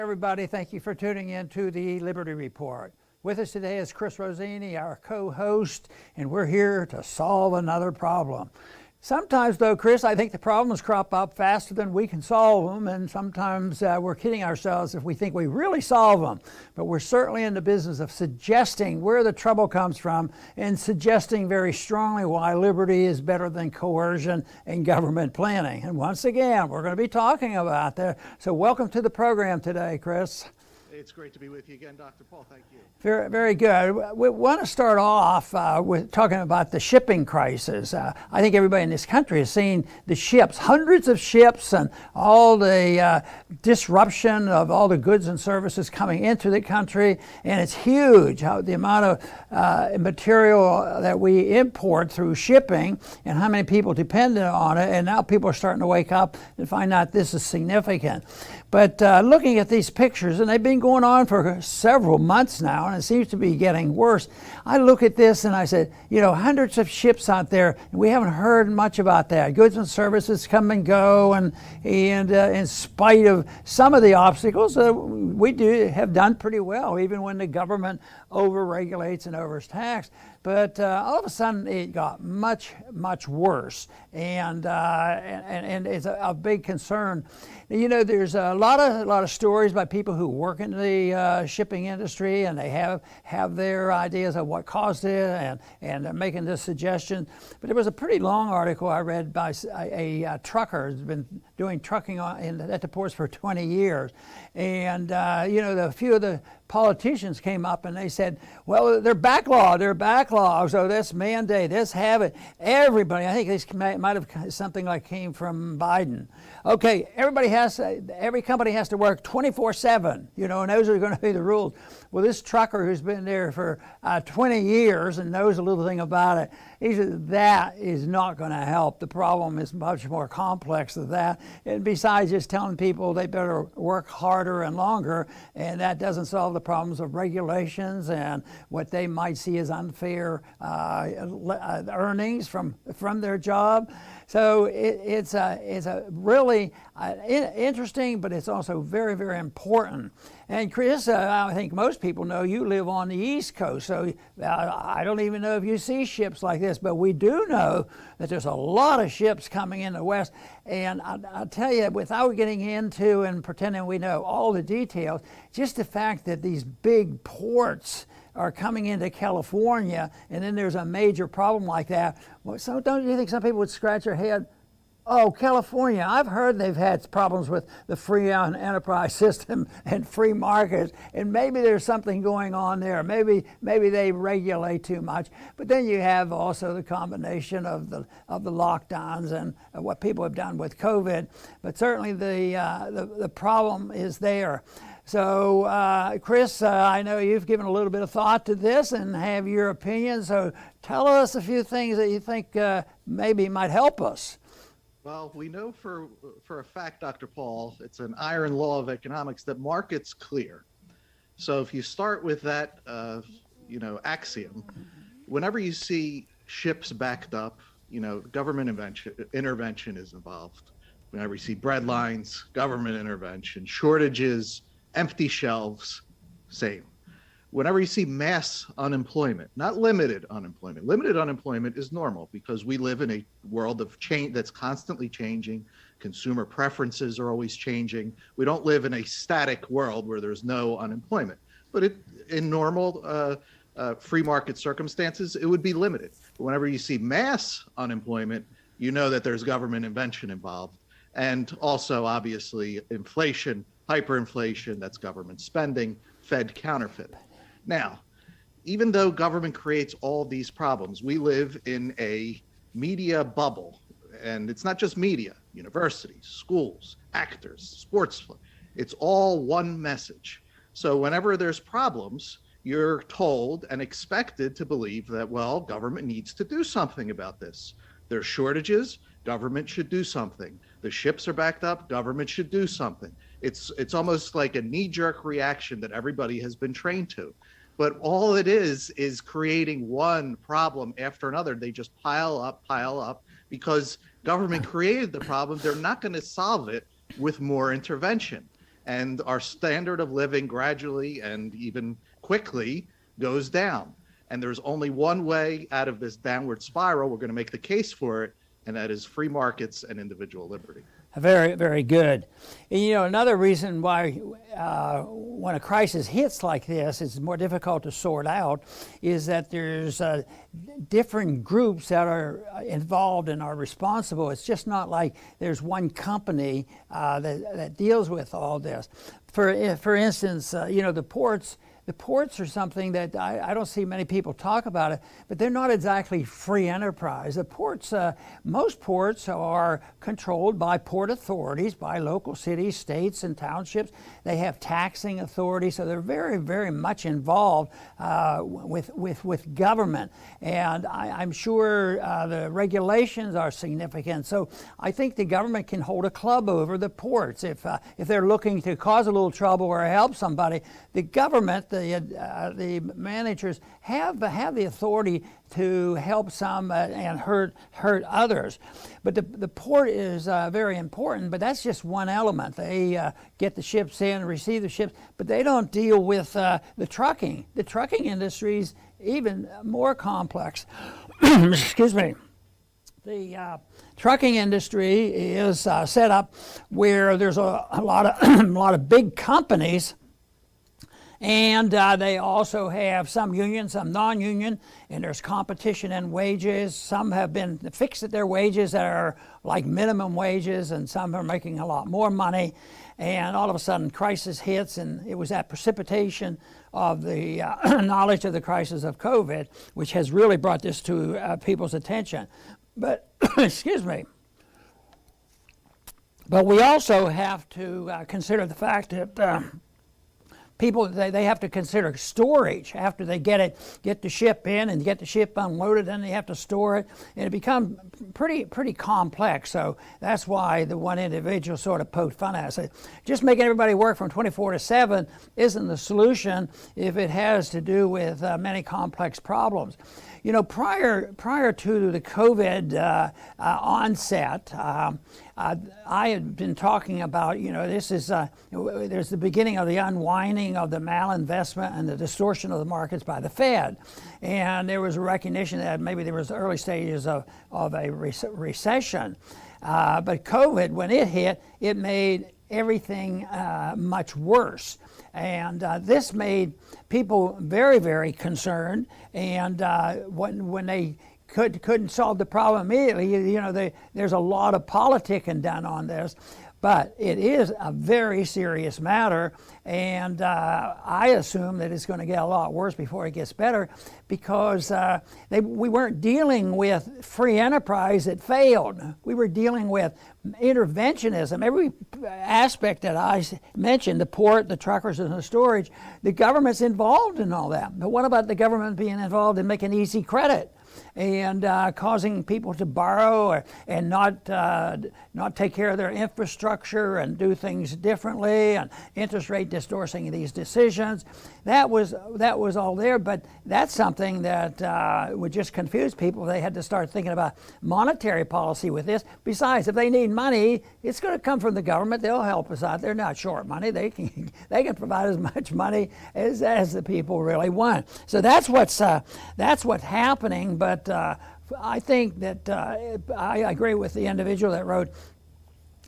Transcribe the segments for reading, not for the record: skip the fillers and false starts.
Everybody, thank you for tuning in to the Liberty Report. With us today is Chris Rossini, our co-host, and we're here to solve another problem. Sometimes, though, Chris, I think the problems crop up faster than we can solve them, and sometimes we're kidding ourselves if we think we really solve them. But we're certainly in the business of suggesting where the trouble comes from and suggesting very strongly why liberty is better than coercion and government planning. And once again, we're going to be talking about that. So welcome to the program today, Chris. It's great to be with you again, Dr. Paul. Thank you. Very, very good. We want to start off with talking about the shipping crisis. I think everybody in this country has seen the ships, hundreds of ships, and all the disruption of all the goods and services coming into the country. And it's huge, how the amount of material that we import through shipping and how many people depend on it. And now people are starting to wake up and find out this is significant. But looking at these pictures, and they've been going on for several months now, and it seems to be getting worse. I look at this and I said, hundreds of ships out there, and we haven't heard much about that. Goods and services come and go, and in spite of some of the obstacles, we have done pretty well, even when the government overregulates and overtaxes. But all of a sudden, it got much, much worse, and it's a big concern. There's a lot of stories by people who work in the shipping industry, and they have their ideas of what caused it, and they're making this suggestion. But there was a pretty long article I read by a trucker who's been doing trucking at the ports for 20 years, and a few of the politicians came up and they said, well, they're backlogged, so this mandate, this have it. Everybody, I think this might have something like came from Biden. Okay, every company has to work 24/7, and those are going to be the rules. Well, this trucker who's been there for 20 years and knows a little thing about it, he said that is not going to help. The problem is much more complex than that. And besides just telling people they better work harder and longer, and that doesn't solve the problems of regulations and what they might see as unfair earnings from their job. So it's a really interesting, but it's also very, very important. And Chris, I think most people know you live on the East Coast, so I don't even know if you see ships like this, but we do know that there's a lot of ships coming in the West. And I'll tell you, without getting into and pretending we know all the details, just the fact that these big ports are coming into California, and then there's a major problem like that. Well, so don't you think some people would scratch their head? Oh, California, I've heard they've had problems with the free enterprise system and free markets, and maybe there's something going on there. Maybe they regulate too much. But then you have also the combination of the lockdowns and what people have done with COVID. But certainly the problem is there. So, Chris, I know you've given a little bit of thought to this and have your opinion. So tell us a few things that you think maybe might help us. Well, we know for a fact, Dr. Paul, it's an iron law of economics that markets clear. So if you start with that, axiom, whenever you see ships backed up, government intervention is involved. Whenever you see bread lines, government intervention, shortages, empty shelves, same. Whenever you see mass unemployment, not limited unemployment is normal because we live in a world of change that's constantly changing. Consumer preferences are always changing. We don't live in a static world where there's no unemployment. But in normal free market circumstances, it would be limited. But whenever you see mass unemployment, you know that there's government intervention involved. And also, obviously, inflation, hyperinflation, that's government spending, Fed counterfeit. Now, even though government creates all these problems, we live in a media bubble. And it's not just media, universities, schools, actors, sports. It's all one message. So whenever there's problems, you're told and expected to believe that, well, government needs to do something about this. There's shortages, government should do something. The ships are backed up, government should do something. It's almost like a knee-jerk reaction that everybody has been trained to. But all it is creating one problem after another. They just pile up, because government created the problem. They're not going to solve it with more intervention. and our standard of living gradually and even quickly goes down. And there's only one way out of this downward spiral. We're going to make the case for it, and that is free markets and individual liberty. Very, very good. And, you know, another reason why when a crisis hits like this, it's more difficult to sort out, is that there's different groups that are involved and are responsible. It's just not like there's one company that deals with all this. For instance, you know, the ports are something that I don't see many people talk about it, but they're not exactly free enterprise. The ports, most ports are controlled by port authorities, by local cities, states, and townships. They have taxing authorities, so they're very, very much involved with government. And I'm sure the regulations are significant. So I think the government can hold a club over the ports. If they're looking to cause a little trouble or help somebody, the government, the managers have the authority to help some and hurt others. But the port is very important, but that's just one element. They get the ships in, receive the ships, but they don't deal with the trucking. The trucking industry is even more complex. Excuse me. The trucking industry is set up where there's a lot of big companies. And they also have some union, some non-union, and there's competition in wages. Some have been fixed at their wages that are like minimum wages, and some are making a lot more money. And all of a sudden, crisis hits, and it was that precipitation of the knowledge of the crisis of COVID, which has really brought this to people's attention. But, excuse me. But we also have to consider the fact that people, they have to consider storage after they get the ship in and get the ship unloaded, then they have to store it, and it becomes pretty complex. So that's why the one individual sort of poked fun at us. Just making everybody work from 24/7 isn't the solution if it has to do with many complex problems. You know, prior to the COVID onset, I had been talking about, you know, this is there's the beginning of the unwinding of the malinvestment and the distortion of the markets by the Fed, and there was a recognition that maybe there was early stages of a recession. But COVID, when it hit, it made everything much worse. And this made people very, very concerned. And when they couldn't solve the problem immediately, you know, there's a lot of politicking done on this. But it is a very serious matter, and I assume that it's going to get a lot worse before it gets better, because we weren't dealing with free enterprise that failed. We were dealing with interventionism. Every aspect that I mentioned, the port, the truckers, and the storage, the government's involved in all that. But what about the government being involved in making easy credit and causing people to borrow and not take care of their infrastructure and do things differently, and interest rate distorting these decisions? That was all there, but that's something that would just confuse people. They had to start thinking about monetary policy with this. Besides, if they need money, it's going to come from the government. They'll help us out. They're not short money. They can provide as much money as the people really want. So that's what's happening. But I think that I agree with the individual that wrote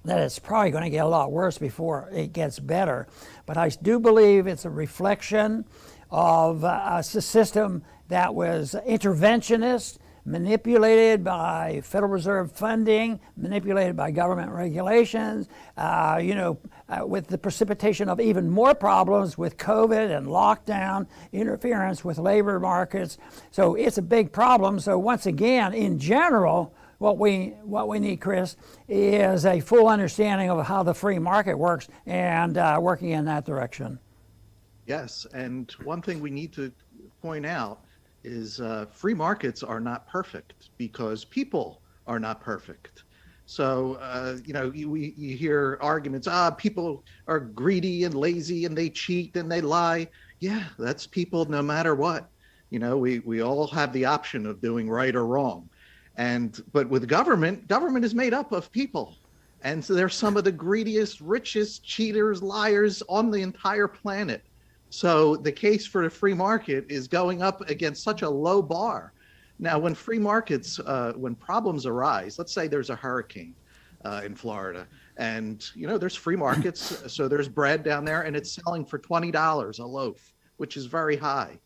that it's probably going to get a lot worse before it gets better. But I do believe it's a reflection of a system that was interventionist, manipulated by Federal Reserve funding, manipulated by government regulations, with the precipitation of even more problems with COVID and lockdown, interference with labor markets. So it's a big problem. So once again, in general, what we need, Chris, is a full understanding of how the free market works and working in that direction. Yes, and one thing we need to point out is free markets are not perfect because people are not perfect. So, you hear arguments, people are greedy and lazy and they cheat and they lie. Yeah, that's people no matter what. You know, we all have the option of doing right or wrong. But with government is made up of people. And so they're some of the greediest, richest cheaters, liars on the entire planet. So the case for the free market is going up against such a low bar. Now, when free markets, when problems arise, let's say there's a hurricane in Florida, and there's free markets, so there's bread down there, and it's selling for $20 a loaf, which is very high.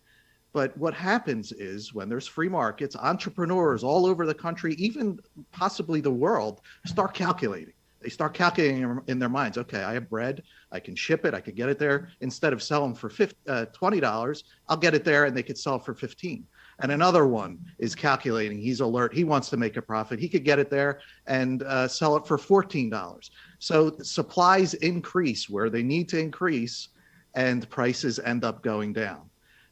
But what happens is when there's free markets, entrepreneurs all over the country, even possibly the world, start calculating. They start calculating in their minds, okay, I have bread, I can ship it, I could get it there. Instead of selling for $20, I'll get it there and they could sell for $15. And another one is calculating, he's alert, he wants to make a profit. He could get it there and sell it for $14. So supplies increase where they need to increase and prices end up going down.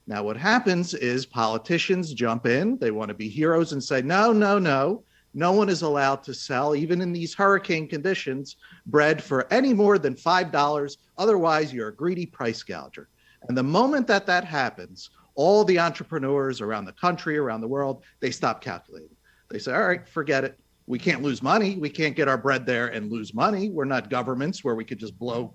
Now, what happens is politicians jump in, they want to be heroes and say, no, no, no. No one is allowed to sell, even in these hurricane conditions, bread for any more than $5. Otherwise, you're a greedy price gouger. And the moment that that happens, all the entrepreneurs around the country, around the world, they stop calculating. They say, all right, forget it. We can't lose money. We can't get our bread there and lose money. We're not governments where we could just blow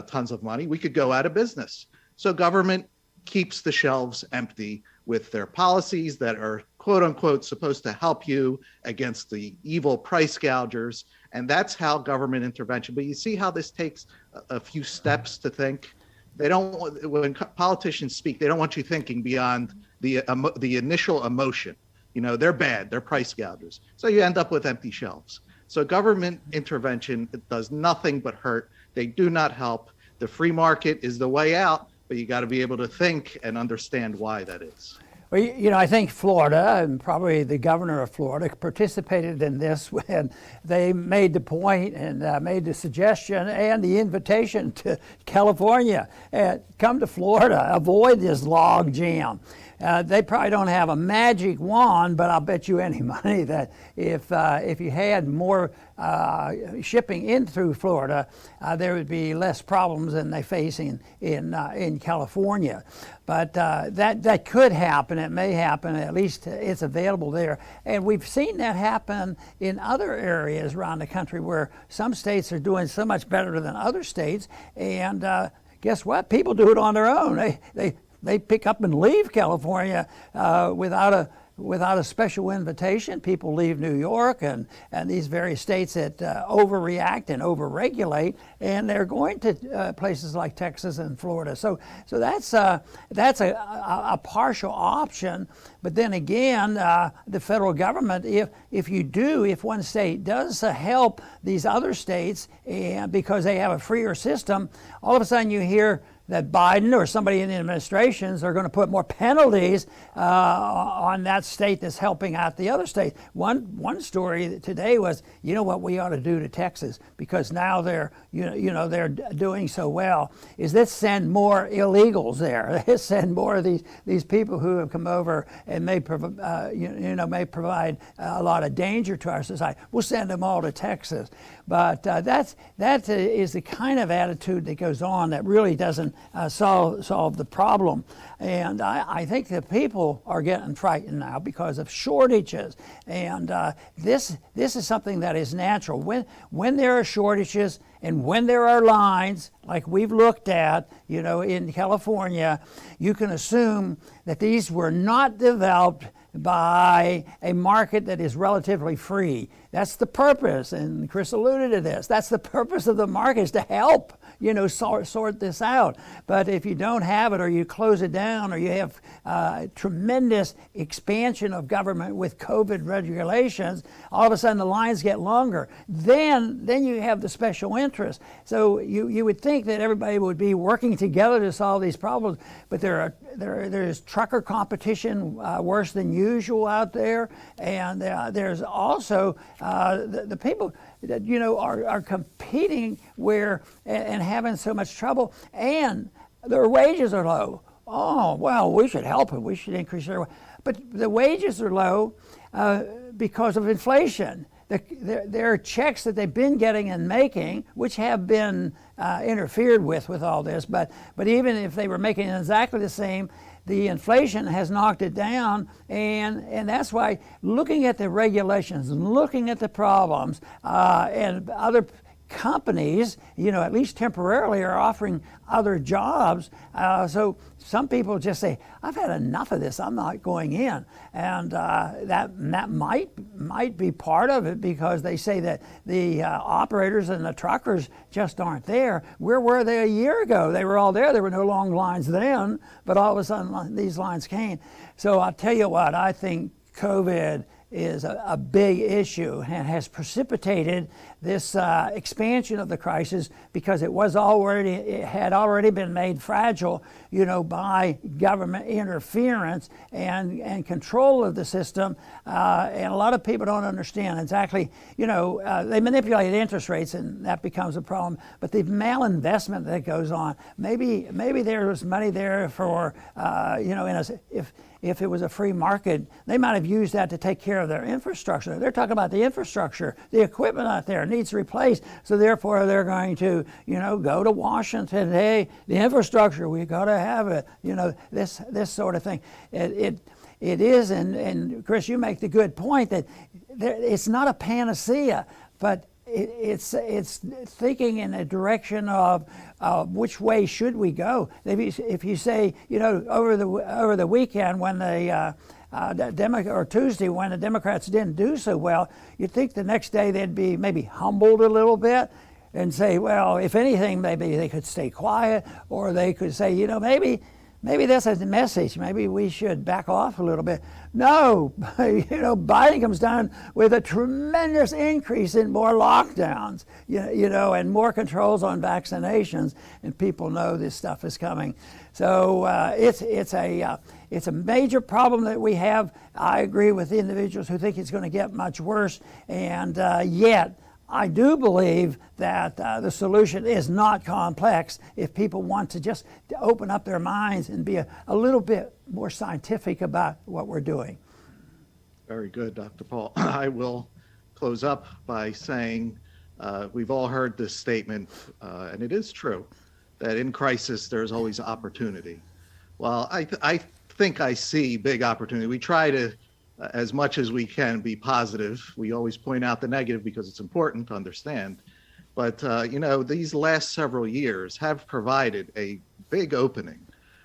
tons of money. We could go out of business. So government keeps the shelves empty with their policies that are quote unquote supposed to help you against the evil price gougers. And that's how government intervention, but you see how this takes a few steps to think. They don't, when politicians speak, they don't want you thinking beyond the initial emotion. They're bad, they're price gougers. So you end up with empty shelves. So government intervention does nothing but hurt. They do not help. The free market is the way out, but you got to be able to think and understand why that is. Well, I think Florida, and probably the governor of Florida, participated in this when they made the point and made the suggestion and the invitation to California. Come to Florida, avoid this log jam. They probably don't have a magic wand, but I'll bet you any money that if you had more shipping in through Florida, there would be less problems than they face in California. But that could happen. It may happen. At least it's available there. And we've seen that happen in other areas around the country where some states are doing so much better than other states. And guess what? People do it on their own. They pick up and leave California without a special invitation. People leave New York and these various states that overreact and overregulate, and they're going to places like Texas and Florida. So that's a partial option. But then again, the federal government, if one state does help these other states, and because they have a freer system, all of a sudden you hear that Biden or somebody in the administrations are going to put more penalties on that state that's helping out the other state. One story today was, what we ought to do to Texas, because now they're doing so well, is let's send more illegals there. Let's send more of these people who have come over and may provide a lot of danger to our society. We'll send them all to Texas. But that is the kind of attitude that goes on that really doesn't solve the problem. And I think the people are getting frightened now because of shortages. And this is something that is natural. When there are shortages and when there are lines, like we've looked at, in California, you can assume that these were not developed by a market that is relatively free. That's the purpose, and Chris alluded to this. That's the purpose of the market, is to help, sort this out. But if you don't have it, or you close it down, or you have tremendous expansion of government with COVID regulations, all of a sudden the lines get longer. Then you have the special interest. So you would think that everybody would be working together to solve these problems, but there's trucker competition worse than usual out there, and there's also the people that are competing and having so much trouble, and their wages are low. Oh, well, we should help them. We should increase their wages. But the wages are low because of inflation. There are checks that they've been getting and making, which have been interfered with all this. But even if they were making exactly the same, the inflation has knocked it down, and that's why looking at the regulations and looking at the problems and other companies, at least temporarily, are offering other jobs. So some people just say, I've had enough of this, I'm not going in. And that might be part of it, because they say that the operators and the truckers just aren't there. Where were they a year ago? They were all there. There were no long lines then, but all of a sudden these lines came. So I'll tell you what, I think COVID is a big issue and has precipitated this expansion of the crisis, because it had already been made fragile, by government interference and control of the system. And a lot of people don't understand exactly, they manipulate interest rates, and that becomes a problem. But the malinvestment that goes on, maybe there was money there for, if it was a free market, they might have used that to take care of their infrastructure. They're talking about the infrastructure, the equipment out there needs replaced. So therefore, they're going to, go to Washington. Hey, the infrastructure, we got to have it. This sort of thing. It is, and Chris, you make the good point that it's not a panacea, but it's thinking in a direction of which way should we go. If you say, over the weekend when or Tuesday when the Democrats didn't do so well, you'd think the next day they'd be maybe humbled a little bit and say, well, if anything, maybe they could stay quiet, or they could say, maybe that's a message. Maybe we should back off a little bit. No, Biden comes down with a tremendous increase in more lockdowns, and more controls on vaccinations, and people know this stuff is coming. So it's a major problem that we have. I agree with the individuals who think it's going to get much worse, and yet I do believe that the solution is not complex if people want to just open up their minds and be a little bit more scientific about what we're doing. Very good, Dr. Paul. I will close up by saying we've all heard this statement, and it is true, that in crisis there's always opportunity. Well, I think I see big opportunity. We try to, as much as we can, be positive. We always point out the negative because it's important to understand. But, these last several years have provided a big opening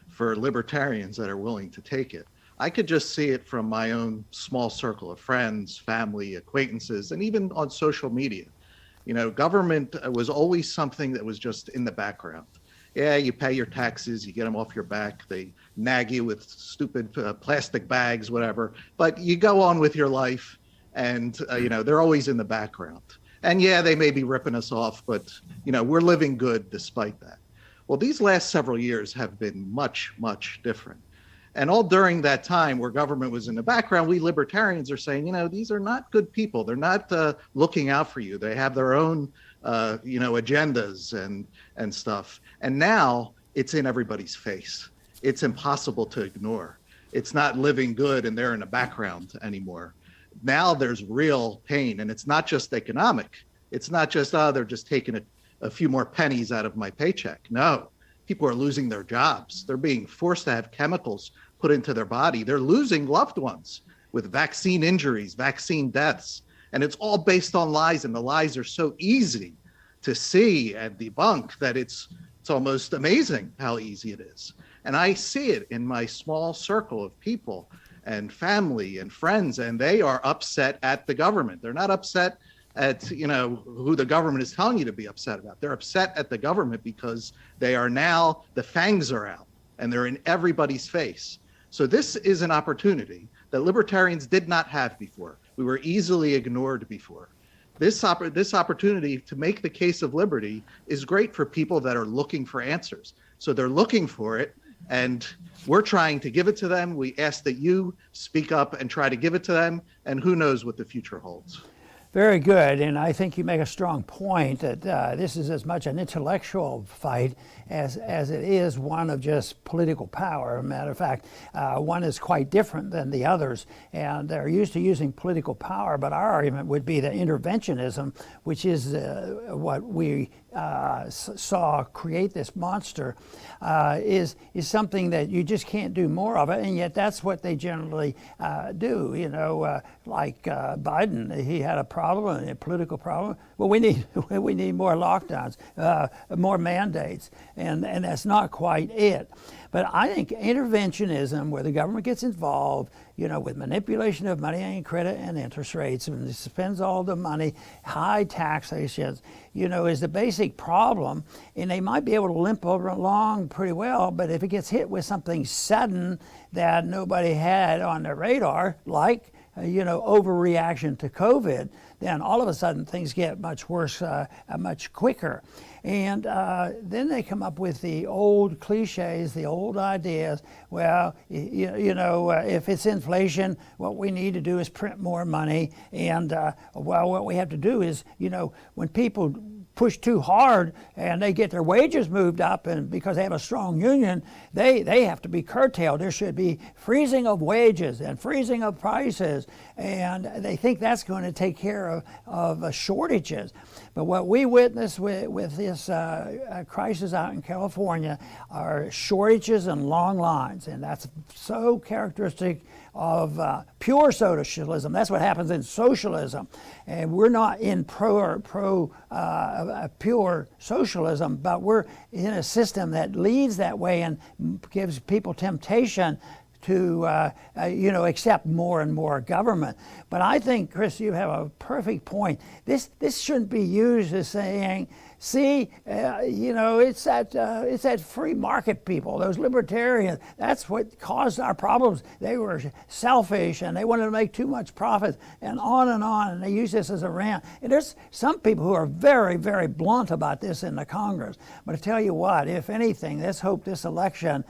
for libertarians that are willing to take it. I could just see it from my own small circle of friends, family, acquaintances, and even on social media. Government was always something that was just in the background. Yeah, you pay your taxes, you get them off your back, they nag you with stupid plastic bags, whatever, but you go on with your life, and they're always in the background. And yeah, they may be ripping us off, but we're living good despite that. Well, these last several years have been much, much different. And all during that time where government was in the background, we libertarians are saying, these are not good people. They're not looking out for you. They have their own, agendas and stuff. And now it's in everybody's face. It's impossible to ignore. It's not living good and they're in the background anymore. Now there's real pain, and it's not just economic. It's not just, they're just taking a few more pennies out of my paycheck. No, people are losing their jobs. They're being forced to have chemicals put into their body. They're losing loved ones with vaccine injuries, vaccine deaths. And it's all based on lies, and the lies are so easy to see and debunk that it's almost amazing how easy it is. And I see it in my small circle of people and family and friends, and they are upset at the government. They're not upset at who the government is telling you to be upset about. They're upset at the government because they are now, the fangs are out and they're in everybody's face. So this is an opportunity that libertarians did not have before. We were easily ignored before. This opportunity to make the case of liberty is great for people that are looking for answers. So they're looking for it, and we're trying to give it to them. We ask that you speak up and try to give it to them, and who knows what the future holds. Very good, and I think you make a strong point that this is as much an intellectual fight as it is one of just political power. As a matter of fact, one is quite different than the others, and they're used to using political power, but our argument would be that interventionism, which is what we saw create this monster is something that you just can't do more of it, and yet that's what they generally do. You know, like Biden, he had a problem, a political problem. Well, we need more lockdowns, more mandates, and that's not quite it. But I think interventionism, where the government gets involved, you know, with manipulation of money and credit and interest rates, and spends all the money, high taxations, you know, is the basic problem. And they might be able to limp along pretty well, but if it gets hit with something sudden that nobody had on their radar, like you know, overreaction to COVID, then all of a sudden things get much worse, much quicker. And then they come up with the old cliches, the old ideas. Well, you know, if it's inflation, what we need to do is print more money. And well, what we have to do is, you know, when people push too hard and they get their wages moved up, and because they have a strong union, they have to be curtailed. There should be freezing of wages and freezing of prices, and they think that's going to take care of shortages. But what we witness with this crisis out in California are shortages and long lines, and that's so characteristic of pure socialism. That's what happens in socialism, and we're not in pure socialism, but we're in a system that leads that way and gives people temptation to you know, accept more and more government. But I think, Chris, you have a perfect point. This shouldn't be used as saying, see, you know, it's that free market people, those libertarians. That's what caused our problems. They were selfish and they wanted to make too much profit, and on and on. And they use this as a rant. And there's some people who are very, very blunt about this in the Congress. But I tell you what, if anything, let's hope this election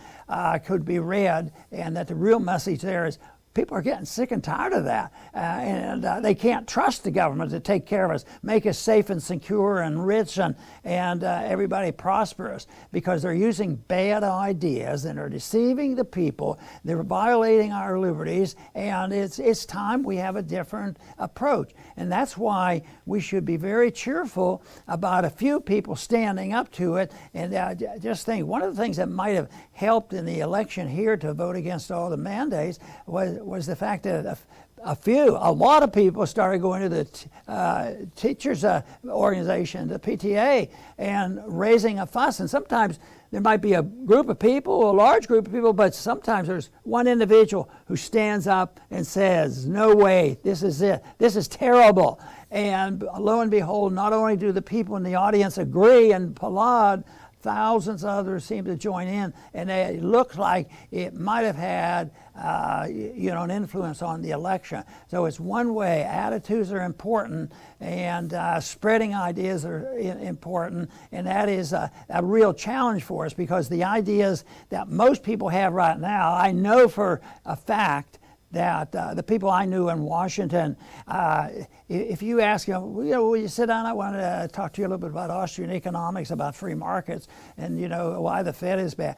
could be read, and that the real message there is, people are getting sick and tired of that, and they can't trust the government to take care of us, make us safe and secure and rich and everybody prosperous, because they're using bad ideas and are deceiving the people. They're violating our liberties, and it's time we have a different approach. And that's why we should be very cheerful about a few people standing up to it. And just think, one of the things that might have helped in the election here to vote against all the mandates was the fact that a lot of people started going to the teachers organization, the PTA, and raising a fuss. And sometimes there might be a group of people, a large group of people, but sometimes there's one individual who stands up and says, no way, this is it, this is terrible. And lo and behold, not only do the people in the audience agree and applaud, thousands of others seem to join in, and it looks like it might have had you know, an influence on the election. So it's one way. Attitudes are important, and spreading ideas are important, and that is a real challenge for us, because the ideas that most people have right now, I know for a fact that the people I knew in Washington, if you ask them, you know, will you sit down? I want to talk to you a little bit about Austrian economics, about free markets, and you know, why the Fed is bad.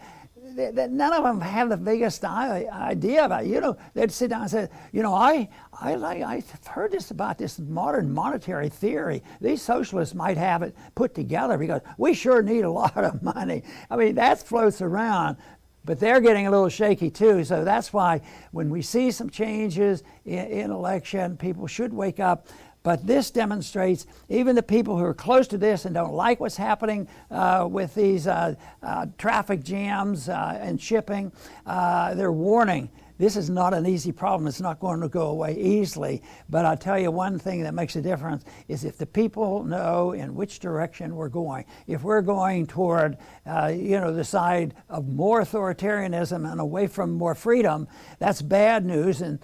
None of them have the biggest idea about it. You know, they'd sit down and say, you know, I've heard this about this modern monetary theory. These socialists might have it put together because we sure need a lot of money. I mean, that floats around. But they're getting a little shaky too, so that's why when we see some changes in election, people should wake up. But this demonstrates, even the people who are close to this and don't like what's happening with these traffic jams and shipping, they're warning. This is not an easy problem. It's not going to go away easily. But I'll tell you one thing that makes a difference is if the people know in which direction we're going. If we're going toward, you know, the side of more authoritarianism and away from more freedom, that's bad news. And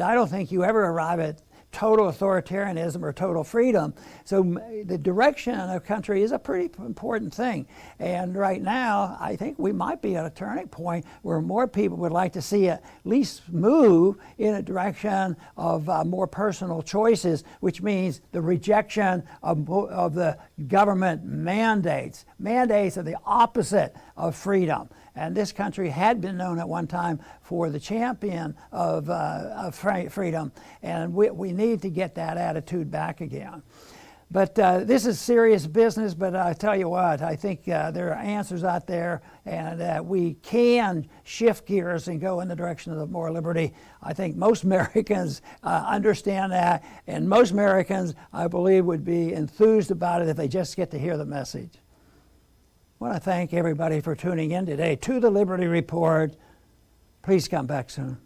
I don't think you ever arrive at total authoritarianism or total freedom. So the direction of a country is a pretty important thing. And right now, I think we might be at a turning point where more people would like to see at least move in a direction of more personal choices, which means the rejection of the government mandates. Mandates are the opposite of freedom. And this country had been known at one time for the champion of freedom, and we need to get that attitude back again. But this is serious business, but I tell you what, I think there are answers out there, and we can shift gears and go in the direction of more liberty. I think most Americans understand that, and most Americans, I believe, would be enthused about it if they just get to hear the message. I want to thank everybody for tuning in today to the Liberty Report. Please come back soon.